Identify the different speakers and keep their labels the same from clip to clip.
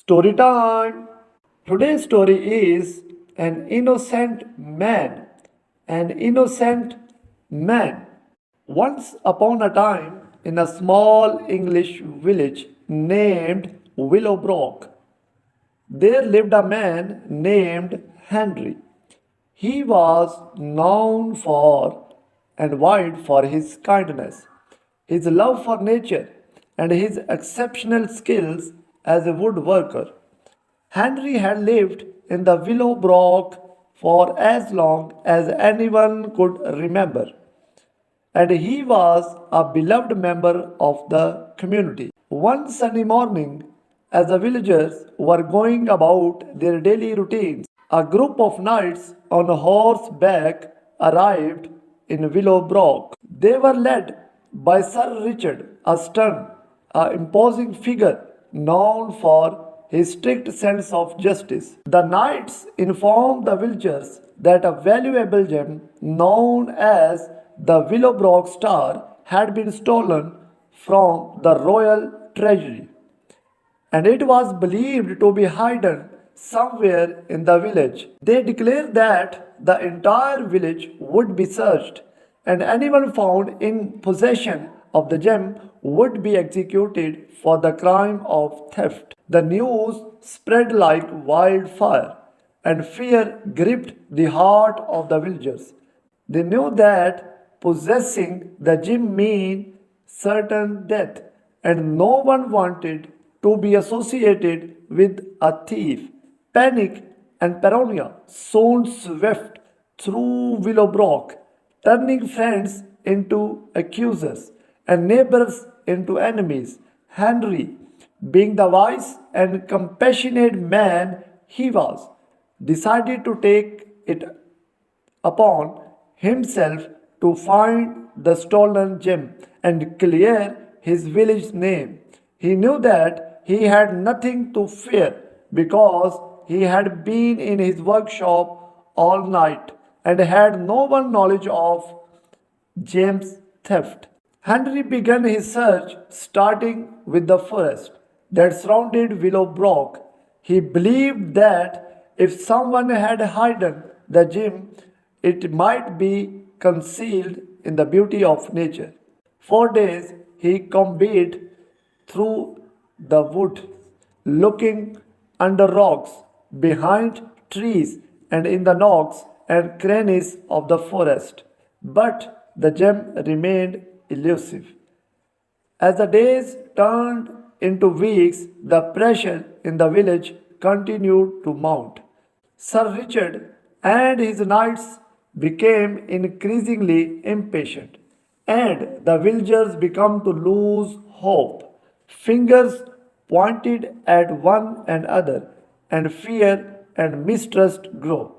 Speaker 1: Story time. Today's story is an innocent man. An innocent man. Once upon a time, in a small English village named Willowbrook, there lived a man named Henry. He was known for and wide for his kindness, his love for nature, and his exceptional skills as a woodworker. Henry had lived in the Willowbrook for as long as anyone could remember, and he was a beloved member of the community. One sunny morning, as the villagers were going about their daily routines, a group of knights on horseback arrived in Willowbrook. They were led by Sir Richard, a stern, imposing figure known for his strict sense of justice. The knights informed the villagers that a valuable gem known as the Willowbrook star had been stolen from the royal treasury, and it was believed to be hidden somewhere in the village. They declared that the entire village would be searched, and anyone found in possession of the gem would be executed for the crime of theft. The news spread like wildfire, and fear gripped the heart of the villagers. They knew that possessing the gem meant certain death, and no one wanted to be associated with a thief. Panic and paranoia soon swept through Willowbrook, turning friends into accusers and neighbors into enemies. Henry, being the wise and compassionate man he was, decided to take it upon himself to find the stolen gem and clear his village name. He knew that he had nothing to fear because he had been in his workshop all night and had no one knowledge of James' theft. Henry began his search starting with the forest that surrounded Willowbrook. He believed that if someone had hidden the gem, it might be concealed in the beauty of nature. For days he combed through the woods, looking under rocks, behind trees, and in the nooks and crannies of the forest. But the gem remained elusive. As the days turned into weeks, the pressure in the village continued to mount. Sir Richard and his knights became increasingly impatient, and the villagers began to lose hope. Fingers pointed at one another, and fear and mistrust grew.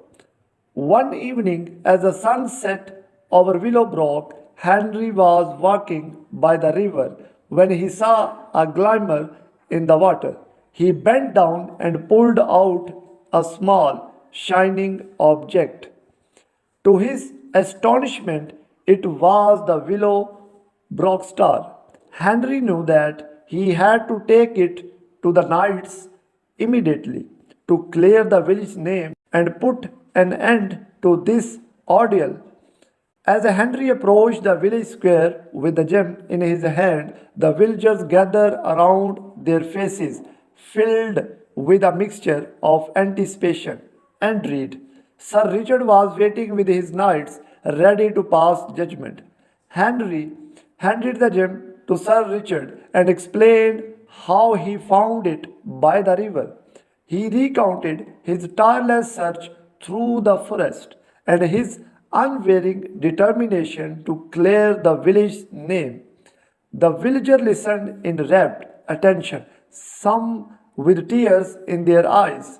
Speaker 1: One evening, as the sun set over Willowbrook, Henry was walking by the river when he saw a glimmer in the water. He bent down and pulled out a small, shining object. To his astonishment, it was the willow brook star. Henry knew that he had to take it to the knights immediately to clear the village name and put an end to this ordeal. As Henry approached the village square with the gem in his hand, the villagers gathered around, their faces filled with a mixture of anticipation and dread. Sir Richard was waiting with his knights, ready to pass judgment. Henry handed the gem to Sir Richard and explained how he found it by the river. He recounted his tireless search through the forest and his unwavering determination to clear the village name. The villagers listened in rapt attention, some with tears in their eyes,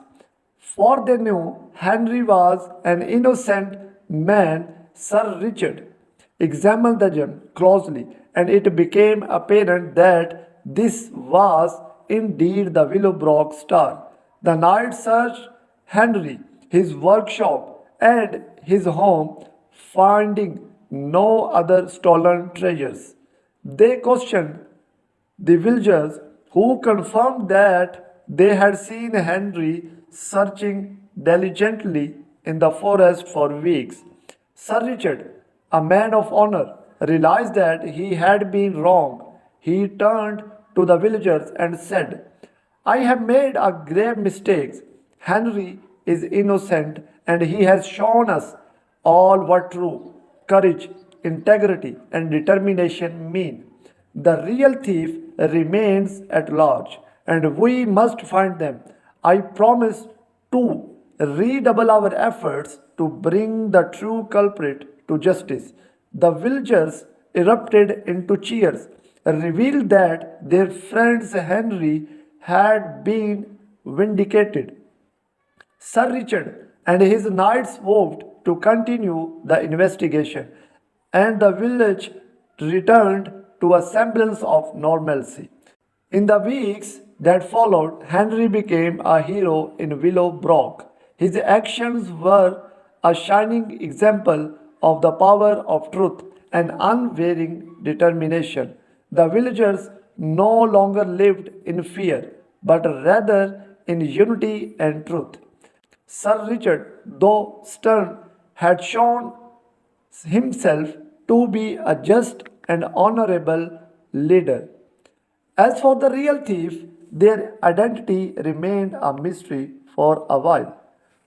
Speaker 1: for they knew Henry was an innocent man. Sir Richard examined the gem closely, and it became apparent that this was indeed the Willowbrook star. The knights searched Henry, his workshop, and his home, finding no other stolen treasures. They questioned the villagers, who confirmed that They had seen Henry searching diligently in the forest for weeks. Sir Richard, a man of honor, realized that he had been wrong. He turned to the villagers and said, I have made a grave mistake. Henry is innocent and he has shown us all what true courage, integrity, and determination mean. The real thief remains at large, and we must find them. I promise to redouble our efforts to bring the true culprit to justice. The villagers erupted into cheers, revealed that their friend Henry had been vindicated. Sir Richard and his knights vowed to continue the investigation, and the village returned to a semblance of normalcy. In the weeks that followed, Henry became a hero in Willowbrook. His actions were a shining example of the power of truth and unwavering determination. The villagers no longer lived in fear, but rather in unity and truth. Sir Richard, though stern, had shown himself to be a just and honorable leader. As for the real thief, their identity remained a mystery for a while.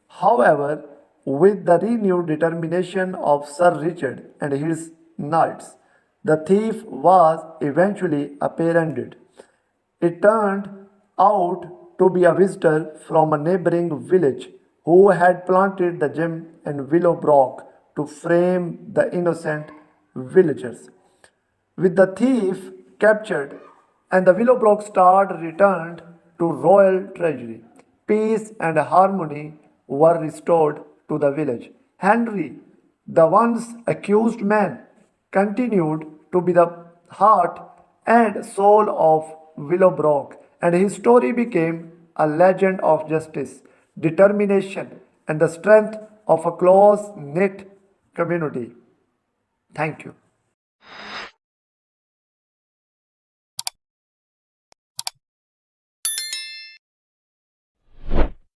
Speaker 1: However, with the renewed determination of Sir Richard and his knights, the thief was eventually apprehended. It turned out to be a visitor from a neighboring village who had planted the gem in Willowbrook to frame the innocent villagers. With the thief captured and the Willowbrook star returned to royal treasury, peace and harmony were restored to the village. Henry, the once accused man, continued to be the heart and soul of Willowbrook, and his story became a legend of justice, determination, and the strength of a close knit community. Thank you.